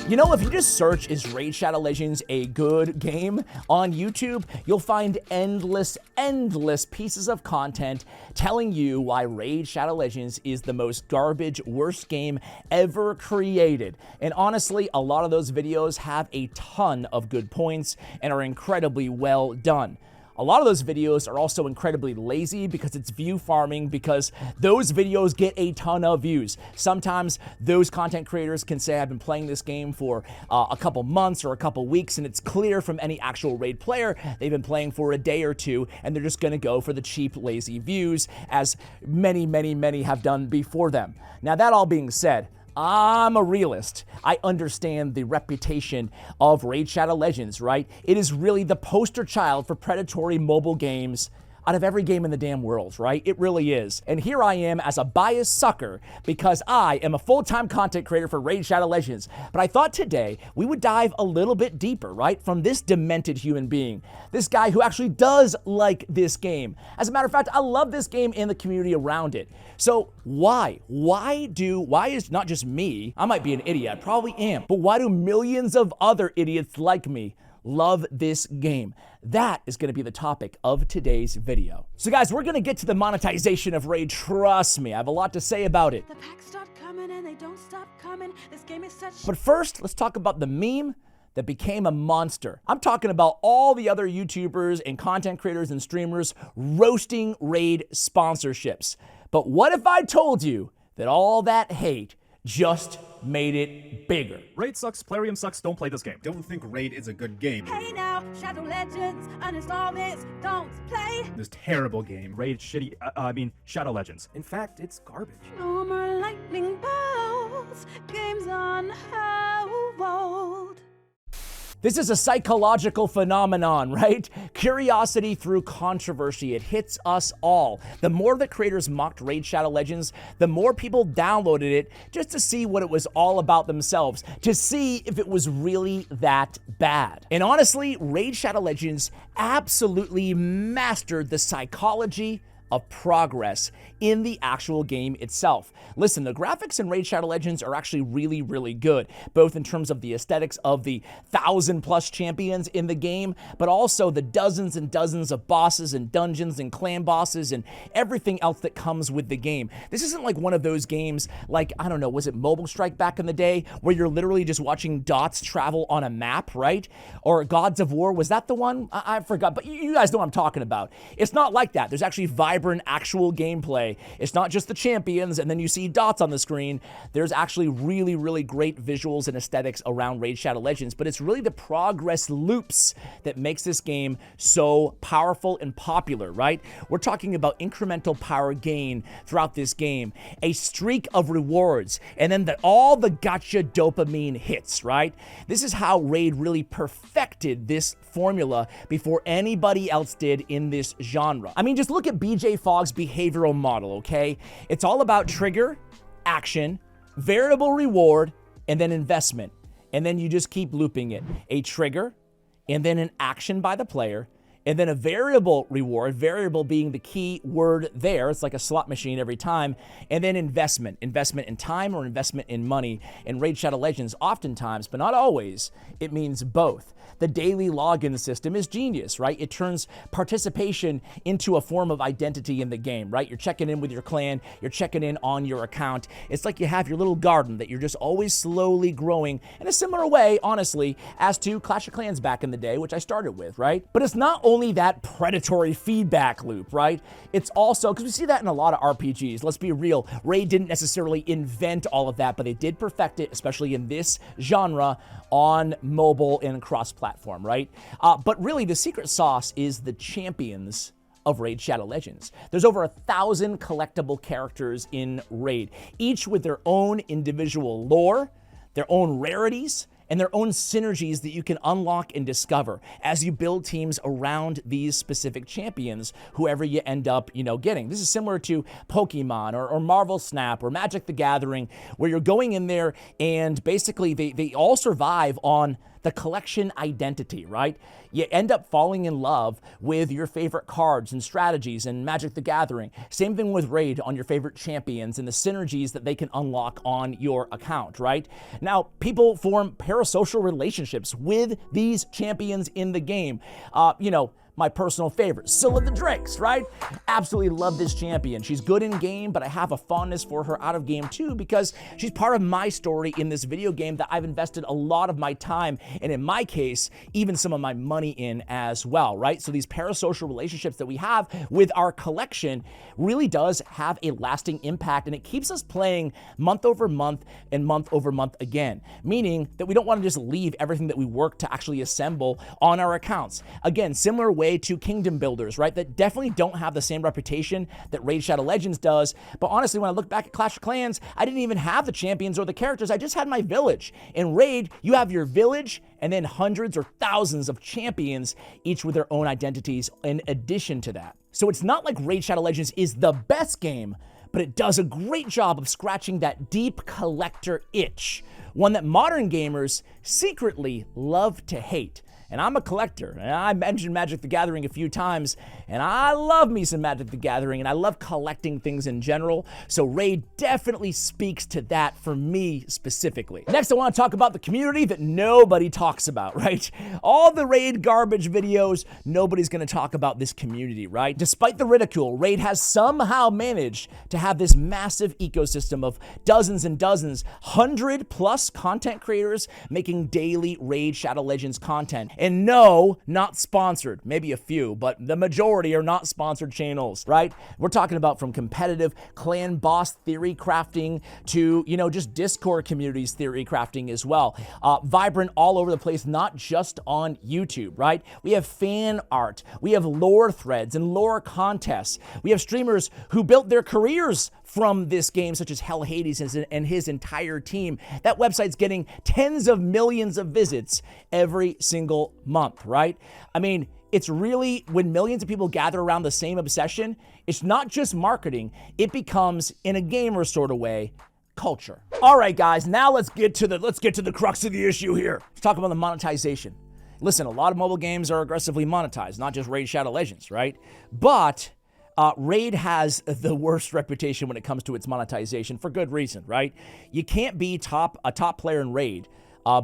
You know, if you just search, is Raid Shadow Legends a good game on YouTube, you'll find endless pieces of content telling you why Raid Shadow Legends is the most garbage, worst game ever created. And honestly, a lot of those videos have a ton of good points and are incredibly well done. A lot of those videos are also incredibly lazy because it's view farming, because those videos get a ton of views. Sometimes those content creators can say, I've been playing this game for a couple months or a couple weeks, and it's clear from any actual Raid player they've been playing for a day or two, and they're just gonna go for the cheap, lazy views, as many have done before them. Now, that all being said, I'm a realist. I understand the reputation of Raid Shadow Legends, right? It is really the poster child for predatory mobile games out of every game in the damn world, right? It really is. And here I am as a biased sucker because I am a full-time content creator for Raid Shadow Legends. But I thought today we would dive a little bit deeper, right? From this demented human being, this guy who actually does like this game. As a matter of fact, I love this game and the community around it. So why? Why is not just me, I might be an idiot, I probably am, but why do millions of other idiots like me love this game? That is going to be the topic of today's video. So guys, we're going to get to the monetization of Raid. Trust me, I have a lot to say about it. The packs start coming and they don't stop coming. This game is such... But first, let's talk about the meme that became a monster. I'm talking about all the other YouTubers and content creators and streamers roasting Raid sponsorships. But what if I told you that all that hate just made it bigger? Raid sucks, Plarium sucks, don't play this game. Don't think Raid is a good game. Hey now, Shadow Legends, uninstall this, don't play. This terrible game. Raid shitty, Shadow Legends. In fact, it's garbage. No more lightning bolts, games on hold. This is a psychological phenomenon, right? Curiosity through controversy. It hits us all. The more that creators mocked Raid Shadow Legends, the more people downloaded it just to see what it was all about themselves, to see if it was really that bad. And honestly, Raid Shadow Legends absolutely mastered the psychology of progress in the actual game itself. Listen, the graphics in Raid Shadow Legends are actually really good, both in terms of the aesthetics of the 1,000+ champions in the game, but also the dozens and dozens of bosses and dungeons and clan bosses and everything else that comes with the game. This isn't like one of those games like, I don't know, was it Mobile Strike back in the day, where you're literally just watching dots travel on a map, right? Or Gods of War, was that the one? I forgot, but you guys know what I'm talking about. It's not like that. There's actually vibrant actual gameplay. It's not just the champions and then you see dots on the screen. There's actually really great visuals and aesthetics around Raid Shadow Legends, but it's really the progress loops that makes this game so powerful and popular, right? We're talking about incremental power gain throughout this game, a streak of rewards, and then all the gotcha dopamine hits, right? This is how Raid really perfected this formula before anybody else did in this genre. I mean, just look at BJ Fogg's behavioral model, okay? It's all about trigger, action, variable reward, and then investment. And then you just keep looping it. A trigger, and then an action by the player, and then a variable reward, variable being the key word there. It's like a slot machine every time. And then investment in time or investment in money. In Raid Shadow Legends, oftentimes, but not always, it means both. The daily login system is genius, right? It turns participation into a form of identity in the game, right? You're checking in with your clan, you're checking in on your account. It's like you have your little garden that you're just always slowly growing in a similar way, honestly, as to Clash of Clans back in the day, which I started with, right? But it's not only that predatory feedback loop, right? It's also, because we see that in a lot of RPGs, let's be real, Raid didn't necessarily invent all of that, but they did perfect it, especially in this genre, on mobile and cross-platform, right? But really, the secret sauce is the champions of Raid Shadow Legends. There's over 1,000 collectible characters in Raid, each with their own individual lore, their own rarities, and their own synergies that you can unlock and discover as you build teams around these specific champions, whoever you end up, getting. This is similar to Pokemon or Marvel Snap or Magic the Gathering, where you're going in there and basically they all survive on the collection identity, right? You end up falling in love with your favorite cards and strategies and Magic the Gathering. Same thing with Raid on your favorite champions and the synergies that they can unlock on your account, right? Now, people form parasocial relationships with these champions in the game. My personal favorite, Scylla the Drakes, right? Absolutely love this champion. She's good in game, but I have a fondness for her out of game too because she's part of my story in this video game that I've invested a lot of my time, and in my case, even some of my money in as well, right? So these parasocial relationships that we have with our collection really does have a lasting impact, and it keeps us playing month over month and month over month again, meaning that we don't want to just leave everything that we work to actually assemble on our accounts. Again, similar way to kingdom builders, right? That definitely don't have the same reputation that Raid Shadow Legends does. But honestly, when I look back at Clash of Clans, I didn't even have the champions or the characters. I just had my village. In Raid, you have your village and then hundreds or thousands of champions, each with their own identities in addition to that. So it's not like Raid Shadow Legends is the best game, but it does a great job of scratching that deep collector itch, one that modern gamers secretly love to hate. And I'm a collector, and I mentioned Magic the Gathering a few times, and I love me some Magic the Gathering, and I love collecting things in general, so Raid definitely speaks to that for me specifically. Next, I want to talk about the community that nobody talks about, right? All the Raid garbage videos, nobody's going to talk about this community, right? Despite the ridicule, Raid has somehow managed to have this massive ecosystem of dozens and dozens, 100+ content creators making daily Raid Shadow Legends content. And no, not sponsored. Maybe a few, but the majority are not sponsored channels, right? We're talking about from competitive clan boss theory crafting to, just Discord communities theory crafting as well. Vibrant all over the place, not just on YouTube, right? We have fan art. We have lore threads and lore contests. We have streamers who built their careers from this game, such as Hell Hades and his entire team. That website's getting tens of millions of visits every single month, right? I mean, it's really, when millions of people gather around the same obsession, it's not just marketing, it becomes, in a gamer sort of way, culture. All right, guys, now let's get to the crux of the issue here. Let's talk about the monetization. Listen, a lot of mobile games are aggressively monetized, not just Raid Shadow Legends, right? But Raid has the worst reputation when it comes to its monetization for good reason, right? You can't be a top player in Raid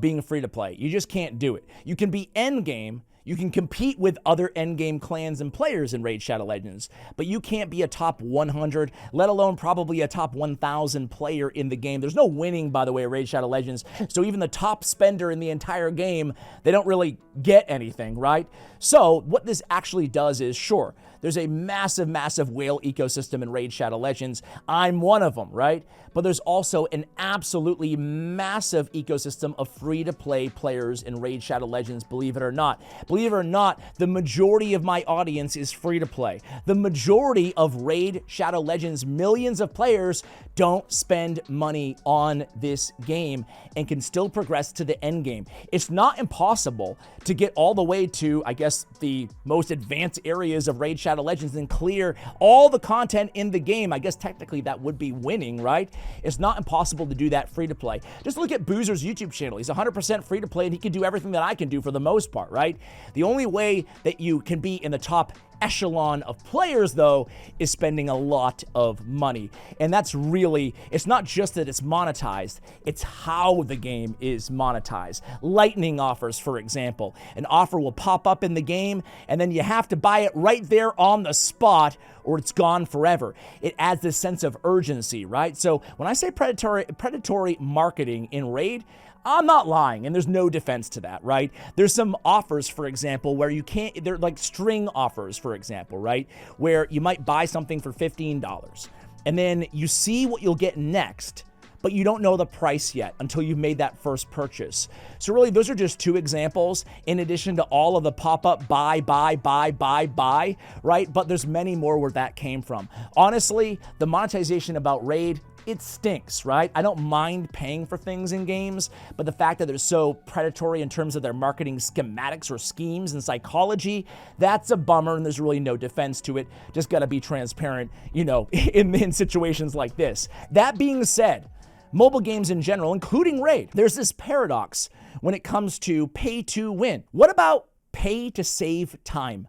being free to play. You just can't do it. You can be endgame. You can compete with other endgame clans and players in Raid Shadow Legends, but you can't be a top 100, let alone probably a top 1,000 player in the game. There's no winning, by the way, Raid Shadow Legends, so even the top spender in the entire game, they don't really get anything, right? So what this actually does is, sure, there's a massive, massive whale ecosystem in Raid Shadow Legends. I'm one of them, right? But there's also an absolutely massive ecosystem of free-to-play players in Raid Shadow Legends, believe it or not. Believe it or not, the majority of my audience is free-to-play. The majority of Raid Shadow Legends, millions of players, don't spend money on this game and can still progress to the end game. It's not impossible to get all the way to, I guess, the most advanced areas of Raid Shadow Legends and clear all the content in the game. I guess technically that would be winning, right? It's not impossible to do that free to play. Just look at Boozer's YouTube channel. He's 100% free to play and he can do everything that I can do for the most part, right? The only way that you can be in the top echelon of players, though, is spending a lot of money. And that's really, it's not just that it's monetized, it's how the game is monetized. Lightning offers, for example. An offer will pop up in the game, and then you have to buy it right there on the spot, or it's gone forever. It adds this sense of urgency, right? So when I say predatory marketing in Raid, I'm not lying, and there's no defense to that, right? There's some offers, for example, where you can't, they're like string offers, for example, right? Where you might buy something for $15, and then you see what you'll get next, but you don't know the price yet until you've made that first purchase. So really, those are just two examples in addition to all of the pop-up buy, right? But there's many more where that came from. Honestly, the monetization about Raid, it stinks, right? I don't mind paying for things in games, but the fact that they're so predatory in terms of their marketing schematics or schemes and psychology, that's a bummer, and there's really no defense to it. Just gotta be transparent, you know, in situations like this. That being said, mobile games in general, including Raid. There's this paradox when it comes to pay to win. What about pay to save time?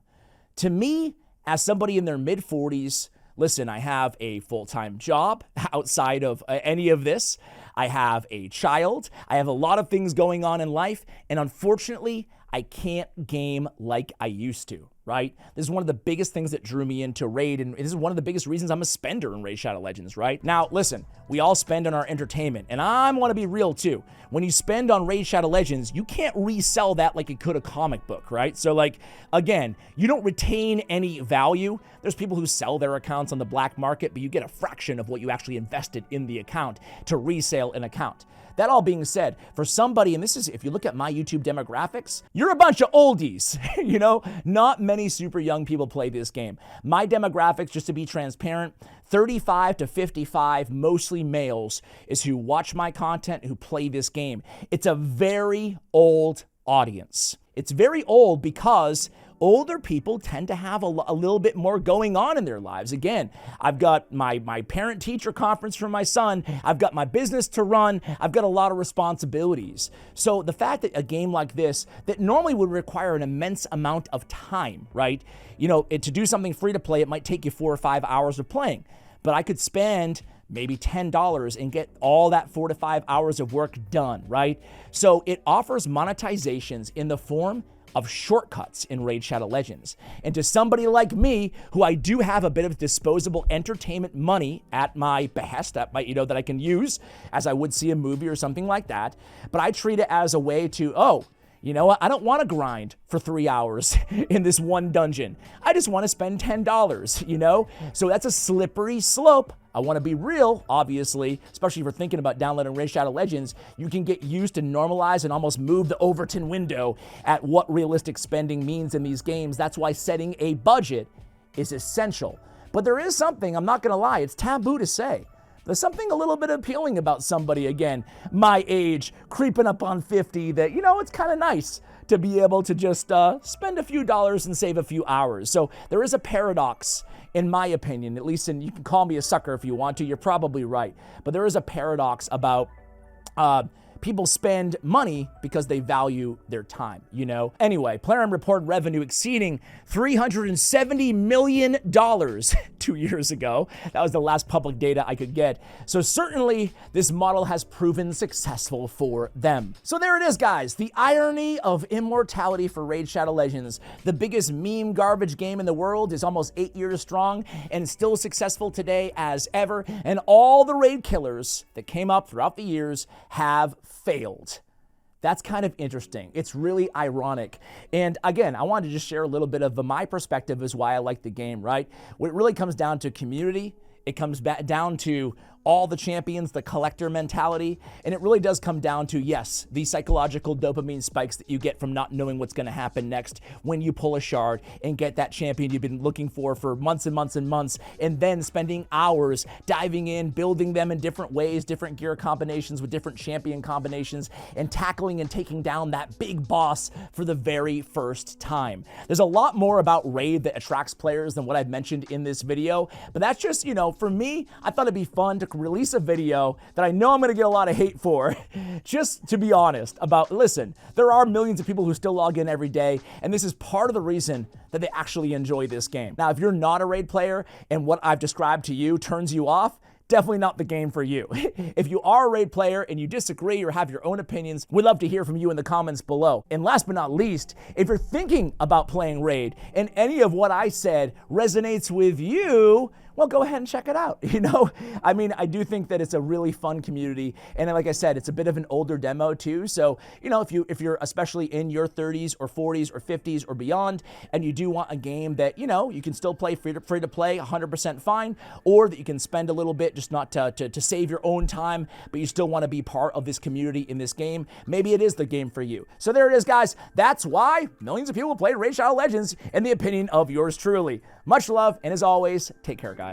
To me, as somebody in their mid-40s, listen, I have a full-time job outside of any of this. I have a child. I have a lot of things going on in life. And unfortunately, I can't game like I used to, right? This is one of the biggest things that drew me into Raid, and this is one of the biggest reasons I'm a spender in Raid Shadow Legends, right? Now, listen, we all spend on our entertainment, and I want to be real too. When you spend on Raid Shadow Legends, you can't resell that like you could a comic book, right? So like, again, you don't retain any value. There's people who sell their accounts on the black market, but you get a fraction of what you actually invested in the account to resale an account. That all being said, for somebody, and this is, if you look at my YouTube demographics, you're a bunch of oldies, you know? Not many super young people play this game. My demographics, just to be transparent, 35 to 55, mostly males, is who watch my content, who play this game. It's a very old audience. It's very old because older people tend to have a little bit more going on in their lives. Again, I've got my parent-teacher conference for my son. I've got my business to run. I've got a lot of responsibilities. So the fact that a game like this, that normally would require an immense amount of time, right? You know, to do something free to play, it might take you 4 or 5 hours of playing. But I could spend maybe $10 and get all that 4 to 5 hours of work done, right? So it offers monetizations in the form of shortcuts in Raid Shadow Legends. And to somebody like me, who I do have a bit of disposable entertainment money at my behest, that I can use as I would see a movie or something like that, but I treat it as a way to, you know what? I don't want to grind for 3 hours in this one dungeon. I just want to spend $10, you know? So that's a slippery slope. I want to be real, obviously, especially if you're thinking about downloading Raid Shadow Legends. You can get used to normalize and almost move the Overton window at what realistic spending means in these games. That's why setting a budget is essential. But there is something, I'm not going to lie, it's taboo to say. There's something a little bit appealing about somebody, again, my age, creeping up on 50, that, you know, it's kind of nice to be able to just spend a few dollars and save a few hours. So there is a paradox, in my opinion, at least, and you can call me a sucker if you want to, you're probably right. But there is a paradox about people spend money because they value their time, you know? Anyway, Plarium reported revenue exceeding $370 million 2 years ago. That was the last public data I could get. So certainly this model has proven successful for them. So there it is, guys. The irony of immortality for Raid Shadow Legends. The biggest meme garbage game in the world is almost 8 years strong and still successful today as ever. And all the raid killers that came up throughout the years have failed. That's kind of interesting. It's really ironic. And again, I wanted to just share a little bit of my perspective as why I like the game, right? What it really comes down to community. It comes back down to all the champions, the collector mentality, and it really does come down to, yes, the psychological dopamine spikes that you get from not knowing what's going to happen next when you pull a shard and get that champion you've been looking for months and months and months, and then spending hours diving in, building them in different ways, different gear combinations with different champion combinations, and tackling and taking down that big boss for the very first time. There's a lot more about Raid that attracts players than what I've mentioned in this video, but that's just, you know, for me, I thought it'd be fun to release a video that I know I'm going to get a lot of hate for, just to be honest about, listen, there are millions of people who still log in every day, and this is part of the reason that they actually enjoy this game. Now, if you're not a Raid player and what I've described to you turns you off, definitely not the game for you. If you are a Raid player and you disagree or have your own opinions, we'd love to hear from you in the comments below. And last but not least, if you're thinking about playing Raid and any of what I said resonates with you, well, go ahead and check it out. You know, I mean, I do think that it's a really fun community. And like I said, it's a bit of an older demo too. So, you know, if you're especially in your 30s or 40s or 50s or beyond, and you do want a game that, you know, you can still play free to play 100% fine, or that you can spend a little bit just not to save your own time, but you still want to be part of this community in this game, maybe it is the game for you. So there it is, guys. That's why millions of people play Raid Shadow Legends, in the opinion of yours truly. Much love, and as always, take care, guys.